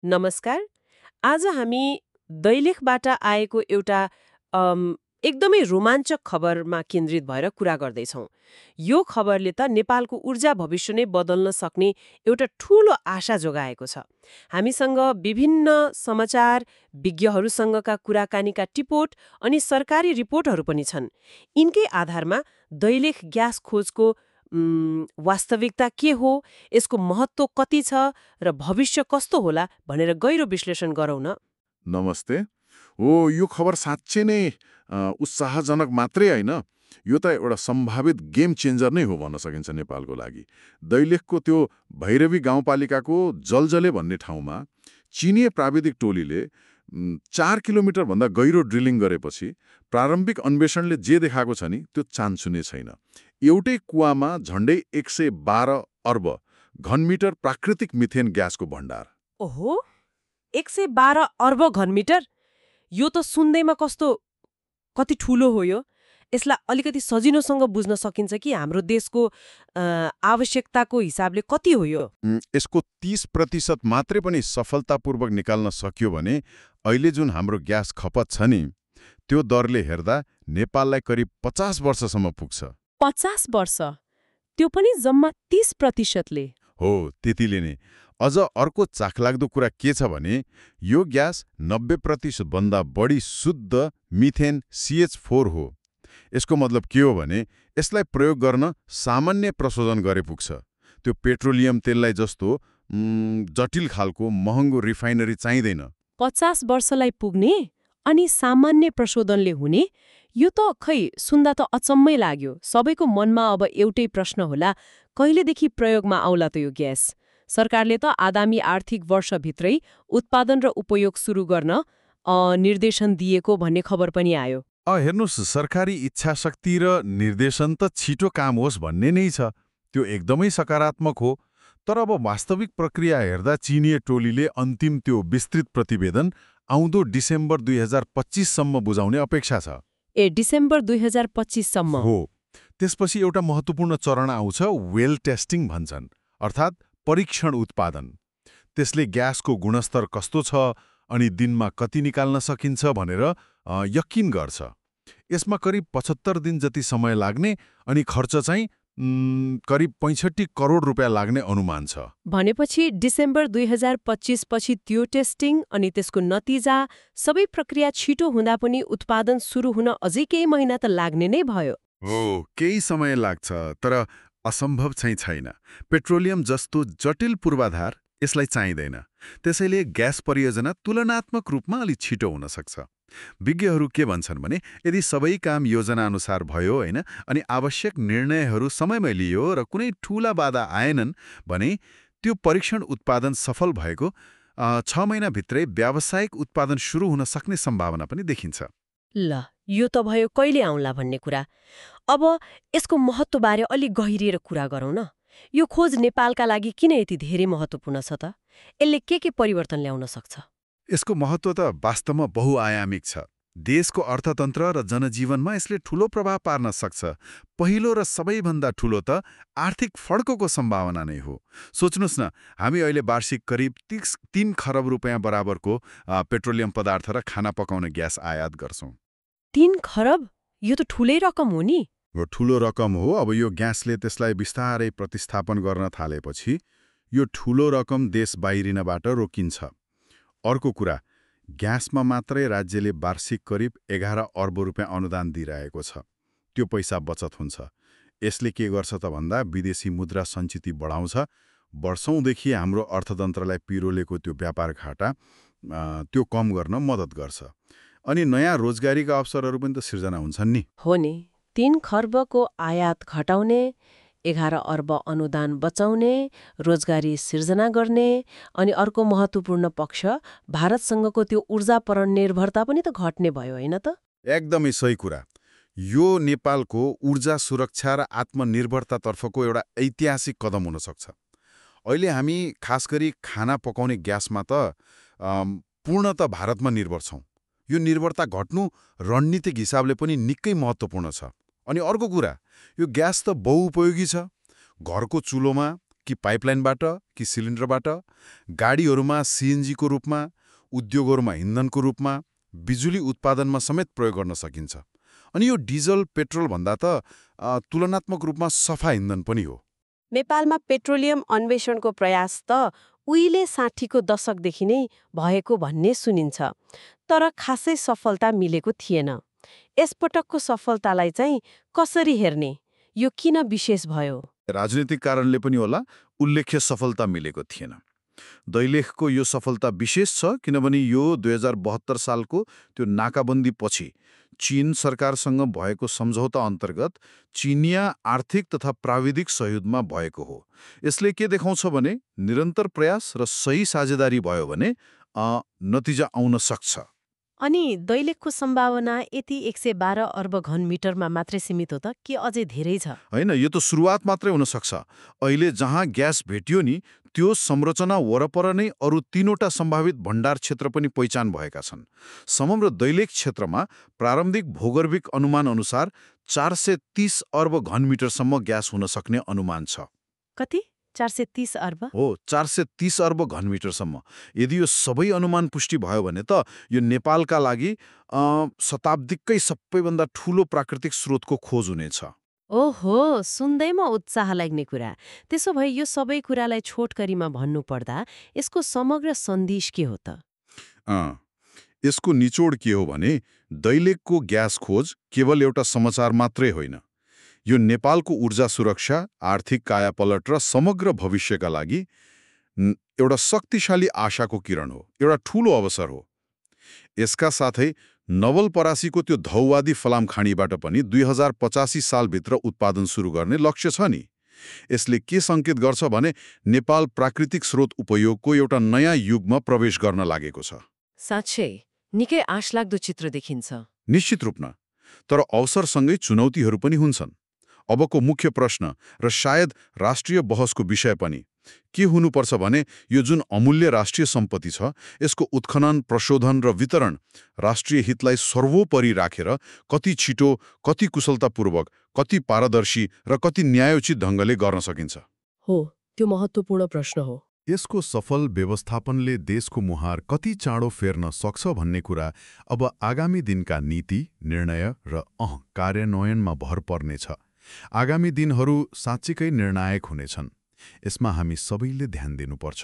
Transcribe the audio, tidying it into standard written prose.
नमस्कार। आज हामी दैलेखबाट आएको एउटा एकदमै रोमाञ्चक खबरमा केन्द्रित भएर कुरा गर्दैछौँ। यो खबरले त नेपालको ऊर्जा भविष्य नै बदल्न सक्ने एउटा ठूलो आशा जोगाएको छ। हामीसँग विभिन्न समाचार, विज्ञहरूसँगका कुराकानीका टिपोट अनि सरकारी रिपोर्टहरू पनि छन्। यिनकै आधारमा दैलेख ग्यास खोजको वास्तविकता के हो, यसको महत्त्व कति छ र भविष्य कस्तो होला भनेर गहिरो विश्लेषण गरौँ न। नमस्ते। यो खबर साँच्चै नै उत्साहजनक मात्रै होइन, यो त एउटा सम्भावित गेम चेन्जर नै हो भन्न सकिन्छ नेपालको लागि। दैलेखको त्यो भैरवी गाउँपालिकाको जलजले भन्ने ठाउँमा चिनिया प्राविधिक टोलीले 4 किलोमिटरभन्दा गहिरो ड्रिलिङ गरेपछि प्रारम्भिक अन्वेषणले जे देखाएको छ नि त्यो चानचुने छैन। एउटै कुवामा झन्डै 112 अर्ब घनमिटर प्राकृतिक मिथेन ग्यासको भण्डार। ओहो, 112 अर्ब घनमिटर? यो त सुन्दैमा कति ठूलो हो यो। यसलाई अलिकति सजिलोसँग बुझ्न सकिन्छ कि हाम्रो देशको आवश्यकताको हिसाबले कति हो यो? यसको 30% मात्रै पनि सफलतापूर्वक निकाल्न सकियो भने अहिले जुन हाम्रो ग्यास खपत छ नि त्यो दरले हेर्दा नेपाललाई करिब 50 वर्षसम्म पुग्छ। 50 वर्ष? त्यो पनि जम्मा 30%ले? हो, त्यतिले नै। अझ अर्को चाखलाग्दो कुरा के छ भने यो ग्यास 90% भन्दा बढी शुद्ध मिथेन CH4 हो। यसको मतलब के हो भने यसलाई प्रयोग गर्न सामान्य प्रशोधन गरे पुग्छ। त्यो पेट्रोलियम तेललाई जस्तो जटिल खालको महँगो रिफाइनरी चाहिँदैन। 50 वर्षलाई पुग्ने अनि सामान्य प्रशोधनले हुने, यो त खै सुन्दा त अचम्मै लाग्यो। सबैको मनमा अब एउटै प्रश्न होला, कहिलेदेखि प्रयोगमा आउला त यो ग्यास? सरकारले त आगामी आर्थिक वर्षभित्रै उत्पादन र उपयोग सुरु गर्न निर्देशन दिएको भन्ने खबर पनि आयो। हेर्नुहोस्, सरकारी इच्छाशक्ति र निर्देशन त छिटो काम होस् भन्ने नै छ। त्यो एकदमै सकारात्मक हो। तर अब वास्तविक प्रक्रिया हेर्दा चिनिया टोलीले अन्तिम त्यो विस्तृत प्रतिवेदन आउँदो डिसेम्बर 2025 सम्म बुझाउने अपेक्षा छ। डिसेम्बर 2025 सम्म? हो। त्यसपछि एउटा महत्त्वपूर्ण चरण आउँछ, वेल टेस्टिङ भन्छन्, अर्थात् परीक्षण उत्पादन। त्यसले ग्यासको गुणस्तर कस्तो छ अनि दिनमा कति निकाल्न सकिन्छ भनेर यकिन गर्छ। यसमा करिब 75 दिन जति समय लाग्ने अनि खर्च चाहिँ करिब 65 करोड रुपियाँ लाग्ने अनुमान छ। भनेपछि डिसेम्बर 2025 पछि त्यो टेस्टिङ अनि त्यसको नतिजा सबै प्रक्रिया छिटो हुँदा पनि उत्पादन सुरु हुन अझै केही महिना त लाग्ने नै भयो। हो, केही समय लाग्छ, तर असम्भव चाहिँ छैन। पेट्रोलियम जस्तो जटिल पूर्वाधार यसलाई चाहिँदैन। त्यसैले ग्यास परियोजना तुलनात्मक रूपमा अलि छिटो हुन सक्छ। विज्ञहरू के भन्छन् भने यदि सबै काम योजना अनुसार भयो होइन अनि आवश्यक निर्णयहरू समयमै लियो र कुनै ठूला बाधा आएनन् भने त्यो परीक्षण उत्पादन सफल भएको 6 महिनाभित्रै व्यावसायिक उत्पादन सुरु हुन सक्ने सम्भावना पनि देखिन्छ। ल, यो त भयो कहिले आउला भन्ने कुरा। अब यसको महत्त्वबारे अलिक गहिरिएर कुरा गरौँ न। यो खोज नेपालका लागि किन यति धेरै महत्त्वपूर्ण छ त? यसले के परिवर्तन ल्याउन सक्छ? यसको महत्त्व त वास्तवमा बहुआयामिक छ। देशको अर्थतन्त्र र जनजीवनमा यसले ठूलो प्रभाव पार्न सक्छ। पहिलो र सबैभन्दा ठूलो त आर्थिक फड्कोको सम्भावना नै हो। सोच्नुहोस् न, हामी अहिले वार्षिक करिब 3 खरब रुपियाँ बराबरको पेट्रोलियम पदार्थ र खाना पकाउने ग्यास आयात गर्छौँ। 3 खरब? यो त ठूलै रकम हो नि। ठूलो रकम हो। अब यो ग्यासले त्यसलाई बिस्तारै प्रतिस्थापन गर्न थालेपछि यो ठूलो रकम देश बाहिरिनबाट रोकिन्छ। अर्को कुरा, ग्यासमा मात्रै राज्यले वार्षिक करिब 11 अर्ब रुपियाँ अनुदान दिइरहेको छ। त्यो पैसा बचत हुन्छ। यसले के गर्छ त भन्दा विदेशी मुद्रा सञ्चित बढाउँछ। वर्षौंदेखि हाम्रो अर्थतन्त्रलाई पिरोलेको त्यो व्यापार घाटा त्यो कम गर्न मद्दत गर्छ। अनि नयाँ रोजगारीका अवसरहरू पनि त सिर्जना हुन्छन् नि। हो नि। 3 खर्बको आयात घटाउने, 11 अर्ब अनुदान बचाउने, रोजगारी सिर्जना गर्ने अनि अर्को महत्त्वपूर्ण पक्ष भारतसँगको त्यो ऊर्जापरण निर्भरता पनि त घट्ने भयो होइन त? एकदमै सही कुरा। यो नेपालको ऊर्जा सुरक्षा र आत्मनिर्भरतातर्फको एउटा ऐतिहासिक कदम हुन सक्छ। अहिले हामी खास गरी खाना पकाउने ग्यासमा त पूर्णतः भारतमा निर्भर छौँ। यो निर्भरता घट्नु रणनीतिक हिसाबले पनि निकै महत्त्वपूर्ण छ। अनि अर्को कुरा, यो ग्यास त बहुउपयोगी छ। घरको चुलोमा, कि पाइपलाइनबाट कि सिलिन्डरबाट, गाडीहरूमा सीएनजीको रूपमा, उद्योगहरूमा इन्धनको रूपमा, बिजुली उत्पादनमा समेत प्रयोग गर्न सकिन्छ। अनि यो डिजल पेट्रोल भन्दा त तुलनात्मक रूपमा सफा इन्धन पनि हो। नेपालमा पेट्रोलियम अन्वेषणको प्रयास त उहिले 60को दशकदेखि नै भएको भन्ने सुनिन्छ, तर खासै सफलता मिलेको थिएन। यसपटकको सफलतालाई चाहिँ कसरी हेर्ने? यो किन विशेष भयो? राजनीतिक कारणले पनि होला, उल्लेख्य सफलता मिलेको थिएन। दैलेखको यो सफलता विशेष छ किनभने यो 2072 सालको त्यो नाकाबन्दी पछि चीन सरकारसँग भएको सम्झौता अन्तर्गत चीनिया आर्थिक तथा प्राविधिक सहयोगमा भएको हो। यसले के देखाउँछ भने निरन्तर प्रयास र सही साझेदारी भयो भने नतिजा आउन सक्छ। अनि दैलेखको सम्भावना यति 112 अर्ब घनमिटरमा मात्रै सीमित हो त कि अझै धेरै छ? होइन, यो त सुरुवात मात्रै हुन सक्छ। अहिले जहाँ ग्यास भेटियो नि त्यो संरचना वरपर नै अरू 3वटा सम्भावित भण्डार क्षेत्र पनि पहिचान भएका छन्। समग्र दैलेख क्षेत्रमा प्रारम्भिक भूगर्भिक अनुमान अनुसार 430 अर्ब घनमिटरसम्म ग्यास हुन सक्ने अनुमान छ। कति? 430 अर्ब? हो, 430 अर्ब घनमिटरसम्म। यदि यो सबै अनुमान पुष्टि भयो भने त यो नेपालका लागि शताब्दीकै सबैभन्दा ठूलो प्राकृतिक स्रोतको खोज हुनेछ। ओहो, सुन्दैमा उत्साह लाग्ने कुरा। त्यसो भए यो सबै कुरालाई छोटकरीमा भन्नुपर्दा यसको समग्र सन्देश के हो त? यसको निचोड के हो भने दैलेखको ग्यास खोज केवल एउटा समाचार मात्रै होइन। यो नेपालको ऊर्जा सुरक्षा, आर्थिक कायापलट र समग्र भविष्यका लागि एउटा शक्तिशाली आशाको किरण हो, एउटा ठूलो अवसर हो। यसका साथै नवलपरासीको त्यो धौवादी फलाम खानीबाट पनि 2085 सालभित्र उत्पादन सुरु गर्ने लक्ष्य छ नि। यसले के सङ्केत गर्छ भने नेपाल प्राकृतिक स्रोत उपयोगको एउटा नयाँ युगमा प्रवेश गर्न लागेको छ। साँच्चै निकै आशलाग्दो चित्र देखिन्छ। निश्चित रूपमा। तर अवसरसँगै चुनौतीहरू पनि हुन्छन्। अबको मुख्य प्रश्न र सायद राष्ट्रिय बहसको विषय पनि के हुनुपर्छ भने यो जुन अमूल्य राष्ट्रिय सम्पत्ति छ यसको उत्खनन, प्रशोधन र वितरण राष्ट्रिय हितलाई सर्वोपरि राखेर कति छिटो, कति कुशलतापूर्वक, कति पारदर्शी र कति न्यायोचित ढङ्गले गर्न सकिन्छ। हो, त्यो महत्त्वपूर्ण प्रश्न हो। यसको सफल व्यवस्थापनले देशको मुहार कति चाँडो फेर्न सक्छ भन्ने कुरा अब आगामी दिनका नीति, निर्णय र कार्यान्वयनमा भर पर्नेछ। आगामी दिनहरू साँच्चीकै निर्णायक हुनेछन्। यसमा हामी सबैले ध्यान दिनुपर्छ।